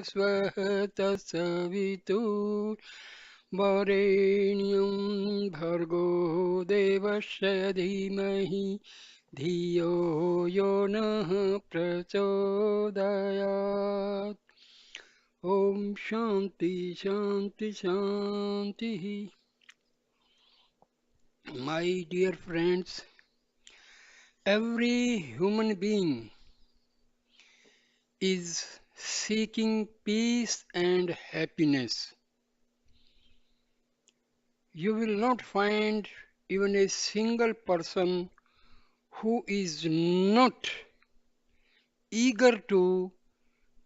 स्वः तत्सवितुर्वरेण्यं भर्गो देवस्य धीमहि धियो यो नः प्रचोदयात्. Om Shanti Shanti Shanti. My dear friends, every human being is seeking peace and happiness. You will not find even a single person who is not eager to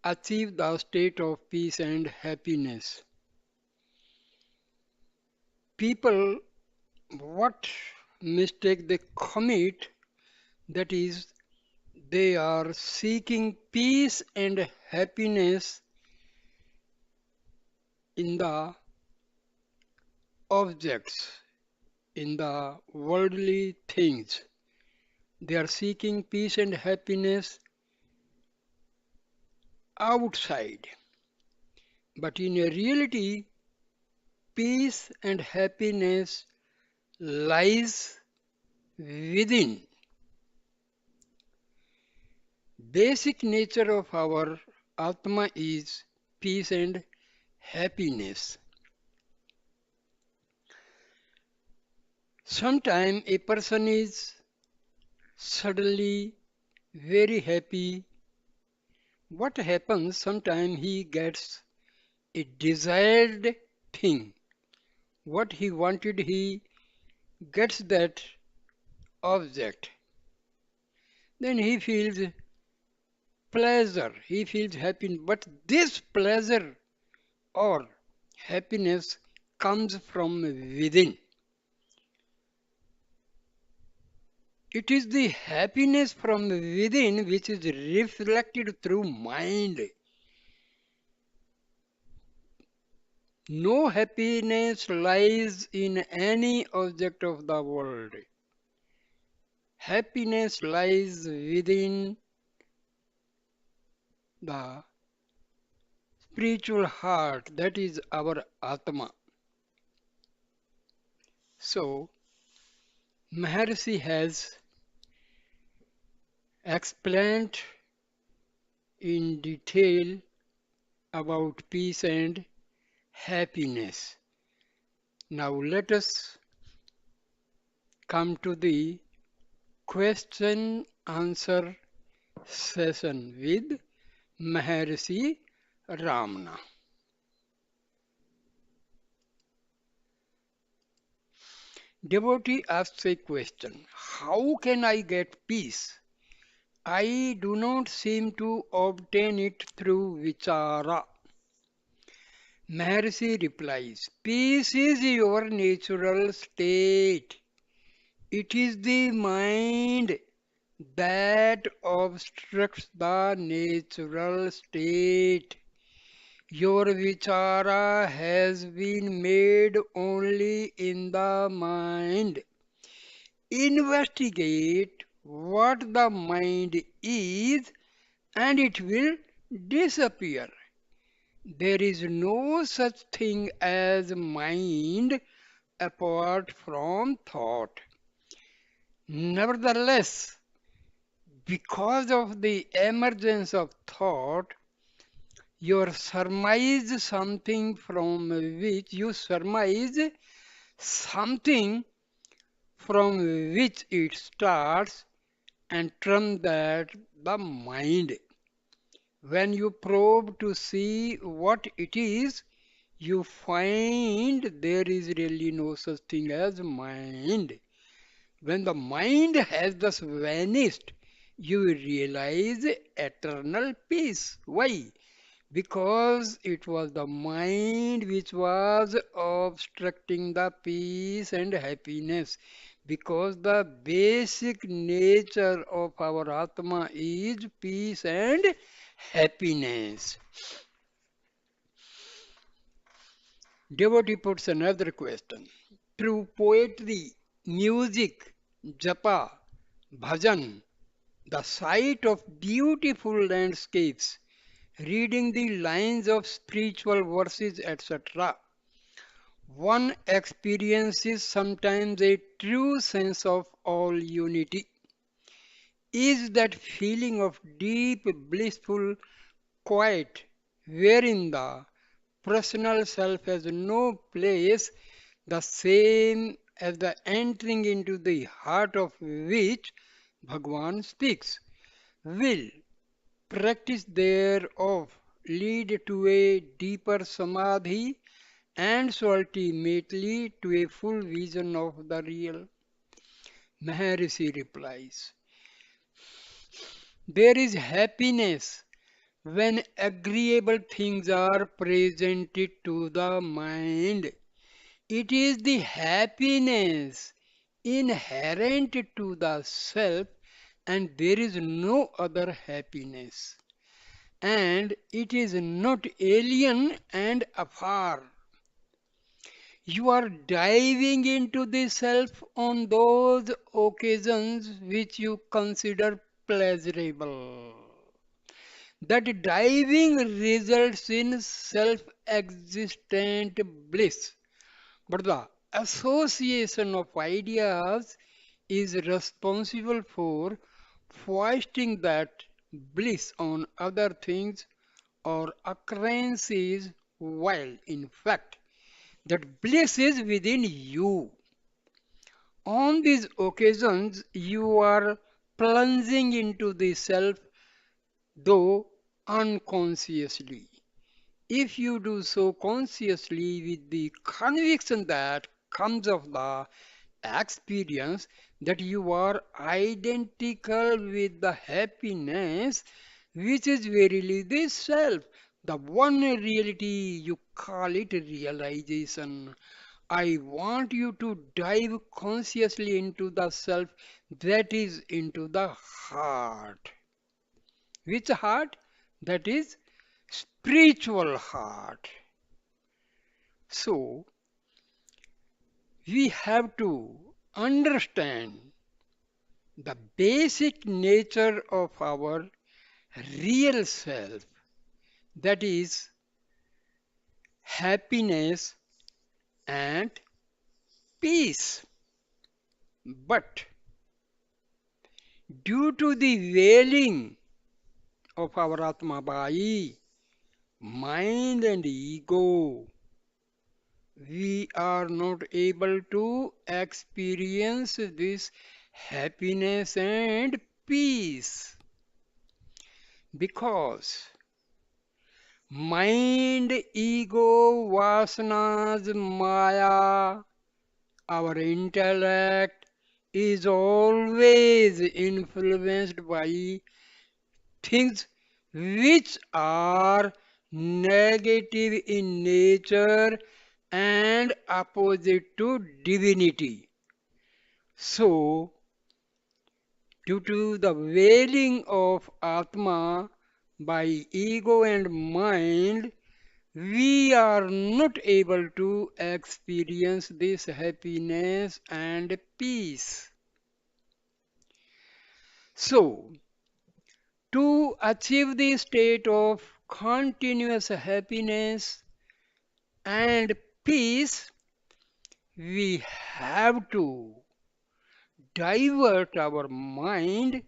achieve the state of peace and happiness. People, what mistake they commit, that is, they are seeking peace and happiness in the objects, in the worldly things. They are seeking peace and happiness outside. But in a reality, peace and happiness lies within. Basic nature of our Atma is peace and happiness. Sometimes a person is suddenly very happy. What happens? Sometimes he gets a desired thing. What he wanted, he gets that object. Then he feels pleasure, he feels happy. But this pleasure or happiness comes from within. It is the happiness from within which is reflected through mind. No happiness lies in any object of the world. Happiness lies within the spiritual heart, that is our Atma. So, Maharshi has explained in detail about peace and happiness. Now, let us come to the question answer session with Maharshi Ramana. Devotee asks a question: how can I get peace? I do not seem to obtain it through vichara. Maharshi replies: peace is your natural state. It is the mind that obstructs the natural state. Your vichara has been made only in the mind. Investigate what the mind is and it will disappear. There is no such thing as mind apart from thought. Nevertheless, because of the emergence of thought, you surmise something from which you surmise something from which it starts and term that the mind. When you probe to see what it is, you find there is really no such thing as mind. When the mind has thus vanished, you realize eternal peace. Why? Because it was the mind which was obstructing the peace and happiness. Because the basic nature of our Atma is peace and happiness. Devotee puts another question. Through poetry, music, japa, bhajan, the sight of beautiful landscapes, reading the lines of spiritual verses, etc., one experiences sometimes a true sense of all unity. Is that feeling of deep, blissful quiet, wherein the personal self has no place, the same as the entering into the heart of which Bhagwan speaks? Will practice thereof lead to a deeper samadhi and so ultimately to a full vision of the real? Maharishi replies, there is happiness when agreeable things are presented to the mind. It is the happiness inherent to the self, and there is no other happiness. And it is not alien and afar. You are diving into the self on those occasions which you consider pleasurable. That diving results in self existent bliss. But the association of ideas is responsible for foisting that bliss on other things or occurrences, while in fact that bliss is within you. On these occasions, you are plunging into the self, though unconsciously. If you do so consciously with the conviction that comes of the experience that you are identical with the happiness which is verily the self, the one reality, you call it realization. I want you to dive consciously into the self, that is into the heart. Which heart? That is spiritual heart. So we have to understand the basic nature of our real self, that is happiness and peace. But due to the veiling of our Atma Bai, mind and ego, we are not able to experience this happiness and peace because mind, ego, vasanas, maya, our intellect is always influenced by things which are negative in nature and opposite to divinity. So, due to the veiling of Atma by ego and mind, we are not able to experience this happiness and peace. So, to achieve the state of continuous happiness and peace, we have to divert our mind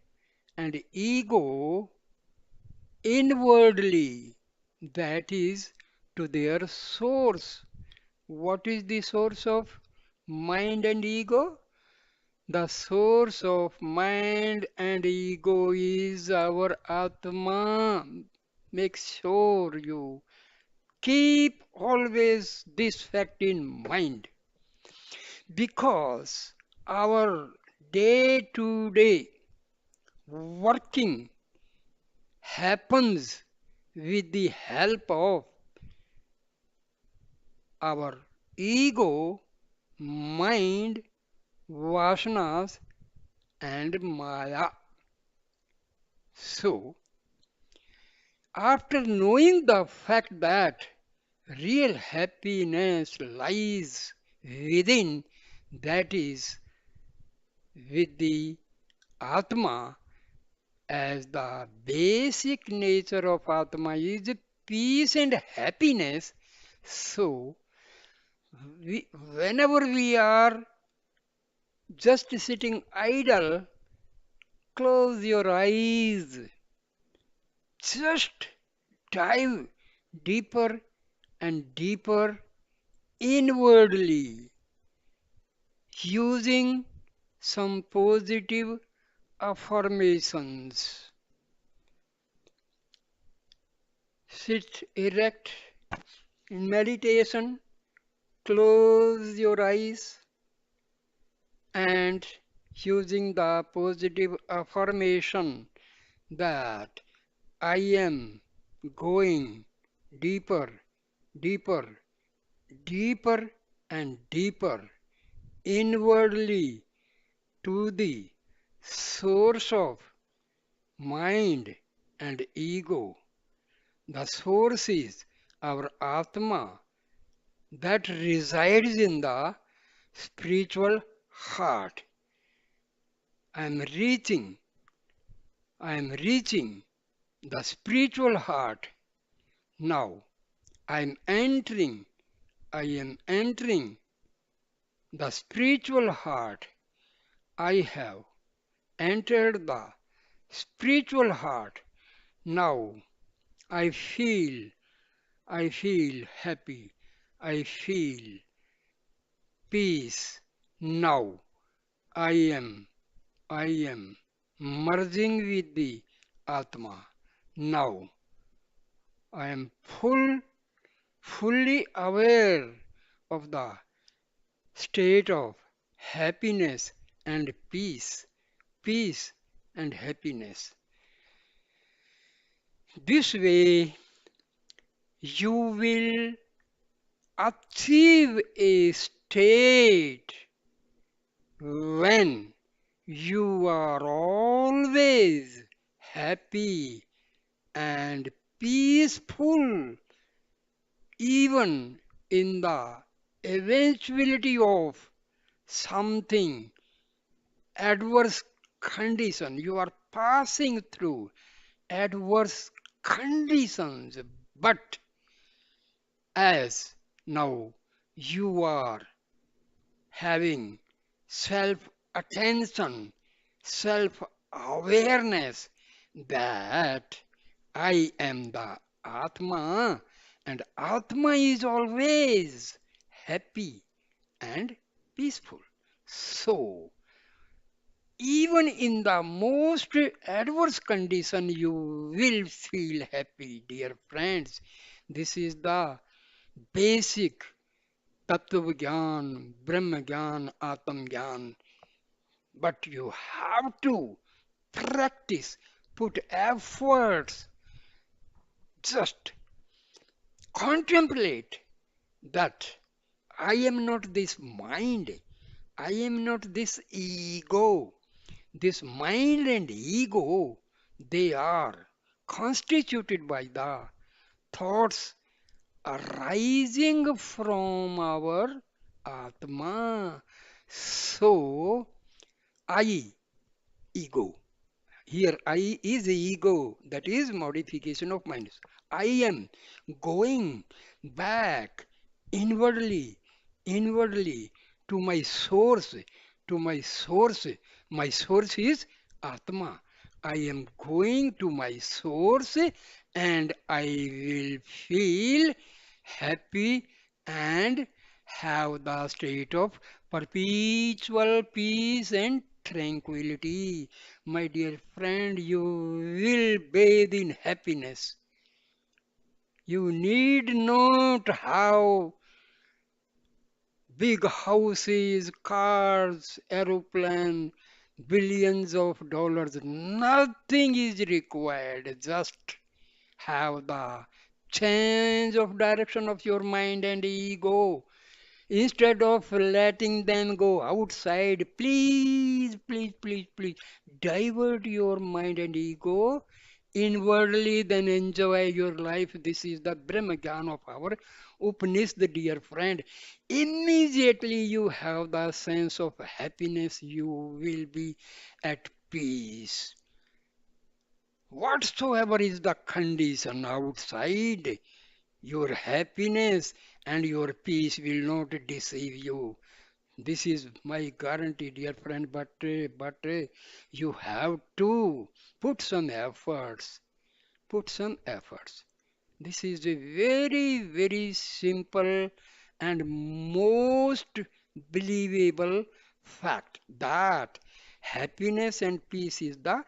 and ego inwardly, that is, to their source. What is the source of mind and ego? The source of mind and ego is our Atma. Make sure you keep always this fact in mind because our day to day working happens with the help of our ego, mind, vasanas, and maya. So, after knowing the fact that real happiness lies within, that is, with the Atma, as the basic nature of Atma is peace and happiness. So, whenever we are just sitting idle, close your eyes, just dive deeper and deeper inwardly using some positive affirmations. Sit erect in meditation, close your eyes, and using the positive affirmation that I am going deeper, deeper, deeper, and deeper inwardly to the source of mind and ego. The source is our Atma that resides in the spiritual heart. I am reaching, I am reaching the spiritual heart. Now I am entering the spiritual heart. I have entered the spiritual heart. Now I feel, I feel happy. I feel peace. Now I am, I am merging with the Atma. Now I am fully aware of the state of happiness and peace, peace and happiness. This way, you will achieve a state when you are always happy and peaceful, even in the eventuality of something adverse condition. You are passing through adverse conditions, but as now you are having self attention, self awareness that I am the Atma and Atma is always happy and peaceful. So, even in the most adverse condition, you will feel happy, dear friends. This is the basic Tattva Gyan, Brahma Gyan, Atam Gyan. But you have to practice, put efforts, just contemplate that I am not this mind, I am not this ego. This mind and ego, they are constituted by the thoughts arising from our Atma. So, I, ego. Here, I is ego, that is modification of mind. I am going back inwardly, inwardly to my source, to my source. My source is Atma. I am going to my source and I will feel happy and have the state of perpetual peace and tranquility. My dear friend, you will bathe in happiness. You need not have big houses, cars, aeroplane, billions of dollars. Nothing is required. Just have the change of direction of your mind and ego. Instead of letting them go outside, please, please, please, please divert your mind and ego inwardly, then enjoy your life. This is the Brahmagan of our Upanishad, dear friend. Immediately you have the sense of happiness, you will be at peace. Whatsoever is the condition outside, your happiness and your peace will not deceive you. This is my guarantee, dear friend. But you have to put some efforts. Put some efforts. This is a very, very simple and most believable fact that happiness and peace is the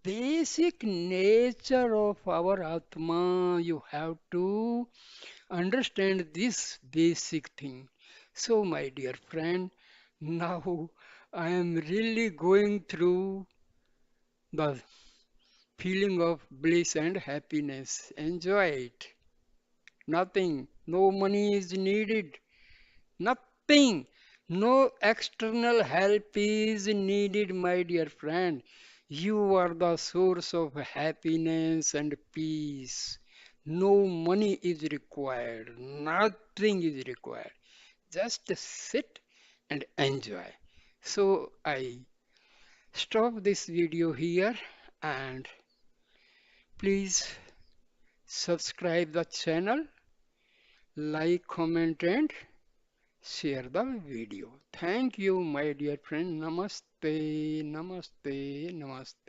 basic nature of our Atma. You have to understand this basic thing. So, my dear friend, now I am really going through the feeling of bliss and happiness. Enjoy it. Nothing, no money is needed. Nothing, no external help is needed, my dear friend. You are the source of happiness and peace. No money is required, nothing is required. Just sit and enjoy. So I stop this video here and please subscribe the channel, like, comment and share the video. Thank you, my dear friend. Namaste, namaste, namaste.